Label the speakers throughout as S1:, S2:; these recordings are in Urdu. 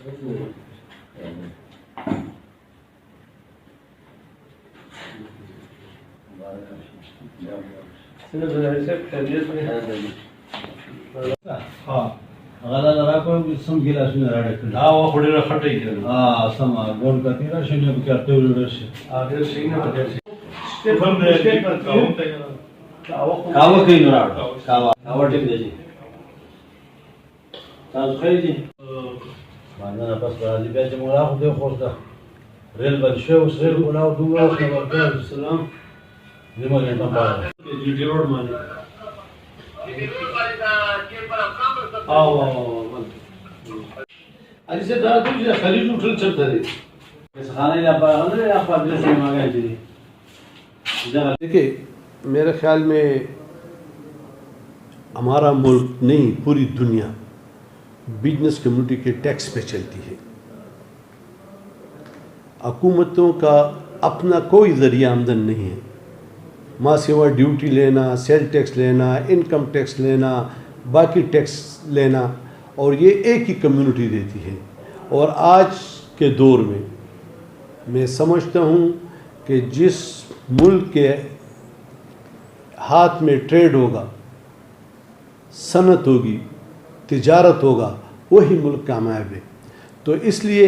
S1: دیکھیے میرے خیال میں ہمارا ملک نہیں پوری دنیا بزنس کمیونٹی کے ٹیکس پہ چلتی ہے. حکومتوں کا اپنا کوئی ذریعہ آمدن نہیں ہے ماں سوا ڈیوٹی لینا, سیل ٹیکس لینا, انکم ٹیکس لینا, باقی ٹیکس لینا, اور یہ ایک ہی کمیونٹی دیتی ہے. اور آج کے دور میں سمجھتا ہوں کہ جس ملک کے ہاتھ میں ٹریڈ ہوگا, صنعت ہوگی, تجارت ہوگا, وہی ملک کامیاب ہے. تو اس لیے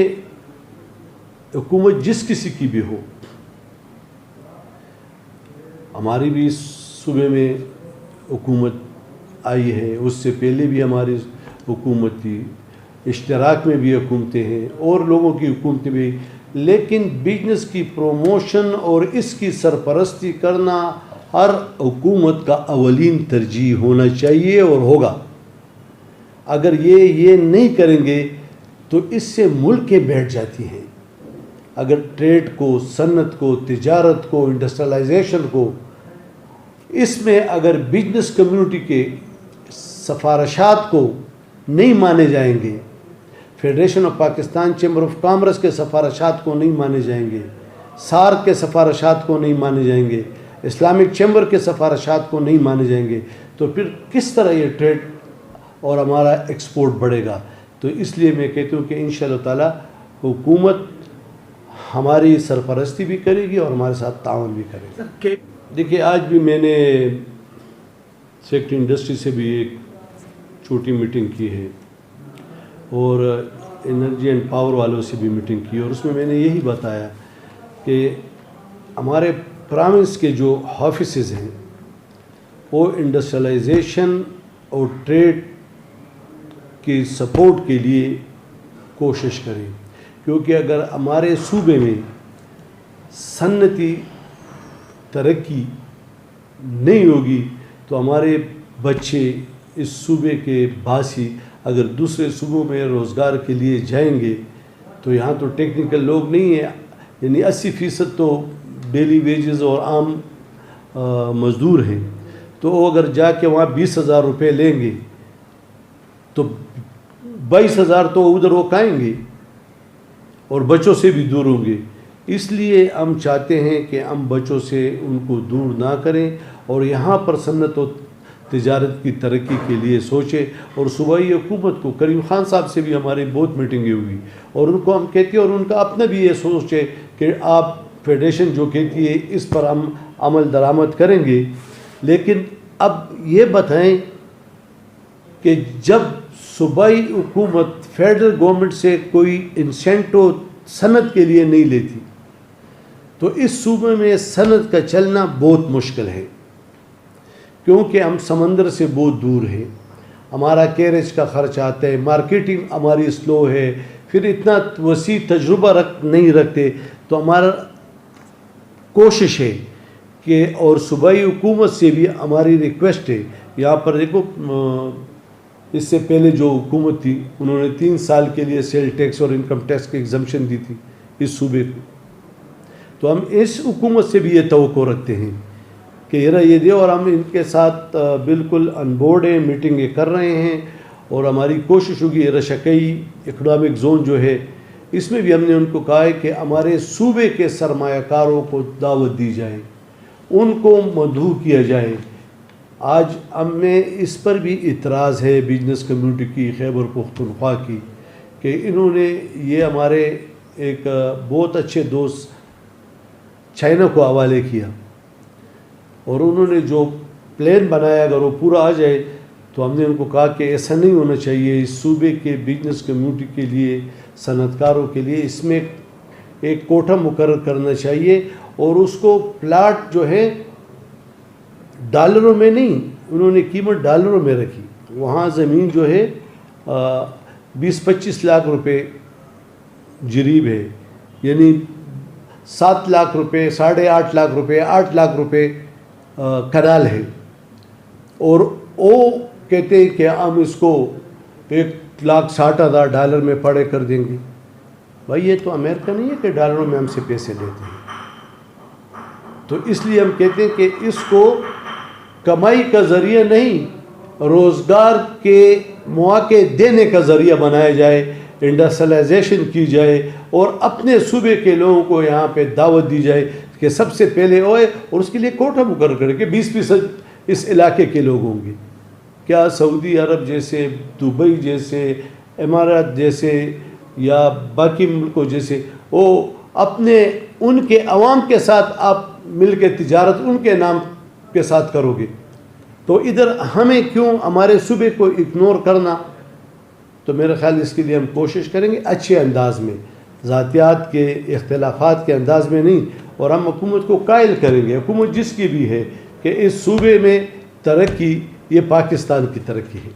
S1: حکومت جس کسی کی بھی ہو, ہماری بھی اس صوبے میں حکومت آئی ہے, اس سے پہلے بھی ہماری حکومت تھی, اشتراک میں بھی حکومتیں ہیں اور لوگوں کی حکومتیں بھی, لیکن بزنس کی پروموشن اور اس کی سرپرستی کرنا ہر حکومت کا اولین ترجیح ہونا چاہیے اور ہوگا. اگر یہ نہیں کریں گے تو اس سے ملکیں بیٹھ جاتی ہیں. اگر ٹریڈ کو, صنعت کو, تجارت کو, انڈسٹریلائزیشن کو, اس میں اگر بزنس کمیونٹی کے سفارشات کو نہیں مانے جائیں گے, federation of Pakistan chamber of commerce کے سفارشات کو نہیں مانے جائیں گے, سارک کے سفارشات کو نہیں مانے جائیں گے, اسلامک چیمبر کے سفارشات کو نہیں مانے جائیں گے, تو پھر کس طرح یہ ٹریڈ اور ہمارا ایکسپورٹ بڑھے گا؟ تو اس لیے میں کہتا ہوں کہ انشاءاللہ تعالی حکومت ہماری سرپرستی بھی کرے گی اور ہمارے ساتھ تعاون بھی کرے گی. دیکھیے آج بھی میں نے سیکٹری انڈسٹری سے بھی ایک چھوٹی میٹنگ کی ہے اور انرجی اینڈ پاور والوں سے بھی میٹنگ کی, اور اس میں میں نے یہی بتایا کہ ہمارے پروونس کے جو آفیسز ہیں وہ انڈسٹریلائزیشن اور ٹریڈ کی سپورٹ کے لیے کوشش کریں, کیونکہ اگر ہمارے صوبے میں صنعتی ترقی نہیں ہوگی تو ہمارے بچے اس صوبے کے باسی اگر دوسرے صوبوں میں روزگار کے لیے جائیں گے تو یہاں تو ٹیکنیکل لوگ نہیں ہیں, یعنی 80% تو ڈیلی ویجز اور عام مزدور ہیں, تو وہ اگر جا کے وہاں 20,000 روپے لیں گے تو 22,000 تو ادھر وہ کھائیں گے اور بچوں سے بھی دور ہوں گے. اس لیے ہم چاہتے ہیں کہ ہم بچوں سے ان کو دور نہ کریں اور یہاں پر صنعت و تجارت کی ترقی کے لیے سوچیں. اور صوبائی حکومت کو, کریم خان صاحب سے بھی ہماری بہت میٹنگیں ہوئی اور ان کو ہم کہتے ہیں, اور ان کا اپنا بھی یہ سوچ ہے کہ آپ فیڈریشن جو کہتی ہے اس پر ہم عمل درآمد کریں گے, لیکن اب یہ بتائیں کہ جب صوبائی حکومت فیڈرل گورنمنٹ سے کوئی انسینٹو صنعت کے لیے نہیں لیتی تو اس صوبے میں صنعت کا چلنا بہت مشکل ہے, کیونکہ ہم سمندر سے بہت دور ہیں, ہمارا کیریج کا خرچ آتا ہے, مارکیٹنگ ہماری سلو ہے, پھر اتنا وسیع تجربہ نہیں رکھتے. تو ہمارا کوشش ہے کہ, اور صوبائی حکومت سے بھی ہماری ریکویسٹ ہے, یہاں پر دیکھو اس سے پہلے جو حکومت تھی انہوں نے 3 سال کے لیے سیل ٹیکس اور انکم ٹیکس کی ایگزمپشن دی تھی اس صوبے کو, تو ہم اس حکومت سے بھی یہ توقع رکھتے ہیں کہ یہ دے, اور ہم ان کے ساتھ بالکل ان بورڈ ہیں, میٹنگیں کر رہے ہیں, اور ہماری کوشش ہوگی رشکئی اکنامک زون جو ہے اس میں بھی ہم نے ان کو کہا ہے کہ ہمارے صوبے کے سرمایہ کاروں کو دعوت دی جائے, ان کو مدعو کیا جائے. آج ہم میں اس پر بھی اعتراض ہے بزنس کمیونٹی کی, خیبر پختونخوا کی, کہ انہوں نے یہ ہمارے ایک بہت اچھے دوست چائنا کو حوالے کیا، اور انہوں نے جو پلان بنایا اگر وہ پورا آ جائے تو ہم نے ان کو کہا کہ ایسا نہیں ہونا چاہیے، اس صوبے کے بزنس کمیونٹی کے لیے، صنعت کاروں کے لیے اس میں ایک کوٹہ مقرر کرنا چاہیے، اور اس کو پلاٹ جو ہے ڈالروں میں نہیں، انہوں نے قیمت ڈالروں میں رکھی۔ وہاں زمین جو ہے 20-25 لاکھ روپے جریب ہے، یعنی 7 لاکھ روپے، 8.5 لاکھ روپے، 8 لاکھ روپے کنال ہے، اور وہ کہتے ہیں کہ ہم اس کو 1,60,000 ڈالر میں پڑے کر دیں گے۔ بھائی یہ تو امریکہ نہیں ہے کہ ڈالروں میں ہم سے پیسے لیتے ہیں۔ تو اس لیے ہم کہتے ہیں کہ اس کو کمائی کا ذریعہ نہیں، روزگار کے مواقع دینے کا ذریعہ بنایا جائے، انڈسٹریلائزیشن کی جائے، اور اپنے صوبے کے لوگوں کو یہاں پہ دعوت دی جائے کہ سب سے پہلے ہوئے، اور اس کے لیے کوٹہ مقرر کرے کہ 20% اس علاقے کے لوگ ہوں گے۔ کیا سعودی عرب جیسے، دبئی جیسے، امارات جیسے یا باقی ملکوں جیسے، وہ اپنے ان کے عوام کے ساتھ آپ مل کے تجارت ان کے نام کے ساتھ کرو گے، تو ادھر ہمیں کیوں ہمارے صوبے کو اگنور کرنا؟ تو میرا خیال اس کے لیے ہم کوشش کریں گے اچھے انداز میں، ذاتیات کے اختلافات کے انداز میں نہیں، اور ہم حکومت کو قائل کریں گے، حکومت جس کی بھی ہے، کہ اس صوبے میں ترقی یہ پاکستان کی ترقی ہے۔